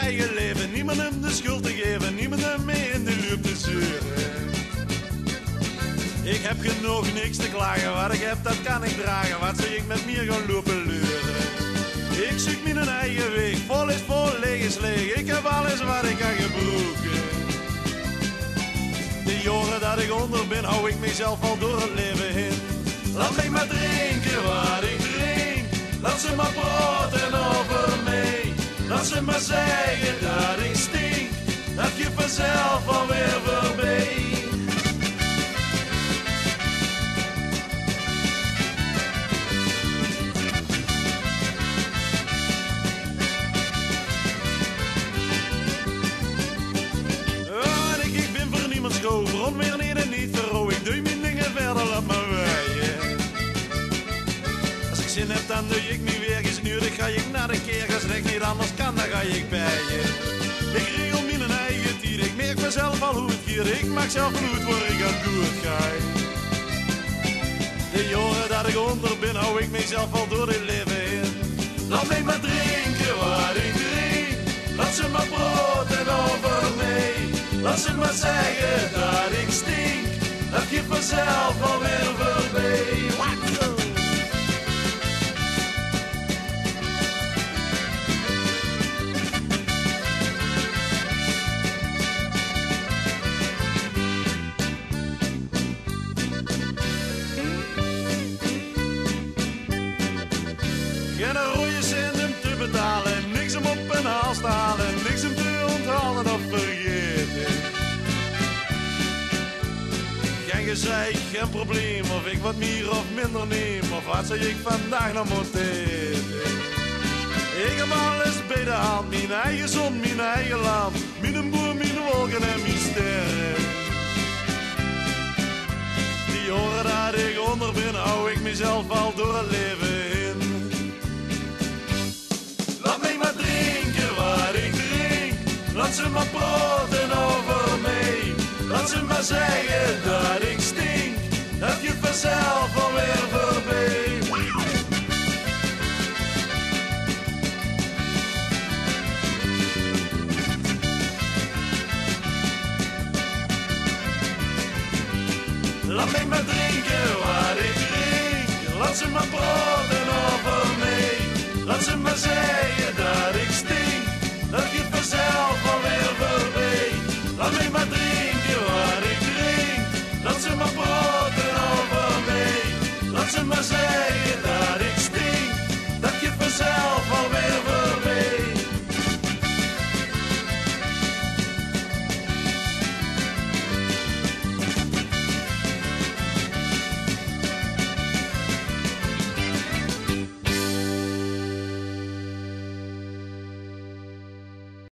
eigen leven, niemand hem de schuld te geven, niemand hem mee in de loop te zeuren. Ik heb genoeg niks te klagen, wat ik heb dat kan ik dragen, wat zou ik met meer gaan lopen leuren. Ik zoek mijn eigen weg, vol is vol, leeg is leeg, ik heb alles wat ik kan gebruiken. De jaren dat ik onder ben, hou ik mezelf al door het leven heen. Laat mij maar drinken wat ik drink, laat ze maar praten over mij. Laat ze maar zeggen dat ik stink, dat je vanzelf alweer voorbij. Ik ben voor niemand schoof, rond weer niet en niet verrouw. Ik doe mijn dingen verder, laat maar wijden. Als ik zin heb, dan doe ik nu weer gesnuurd. Dan ga ik naar de keer, als het niet anders kan, dan ga ik bij je. Ik regel mijn eigen tijd, ik merk mezelf al hoe het gaat. Ik maak zelf goed waar ik aan goed ga. De jaren dat ik onder ben, hou ik mezelf al door het leven heen. Laat mij maar drinken wat ik drink, laat ze maar praten over mij. Laat ze maar zeggen dat ik stink, dat je vanzelf alweer voorbij. Geen rode cent om te betalen, niks om op een haal te halen, niks om te onthalen of vergeten. Geen gezeik, geen probleem, of ik wat meer of minder neem, of wat zou ik vandaag nog moeten eten. Ik heb alles bij de hand, mijn eigen zon, mijn eigen land, mijn boer, mijn wolken en mijn sterren. Die jaren dat ik onder ben, hou ik mezelf al door het leven heen. Laat mij maar drinken wat ik drink, laat ze maar praten over mij. Laat ze maar zeggen dat ik stink, dat je vanzelf alweer voorbij. Laat mij maar drinken wat ik drink, laat ze maar praten over mij.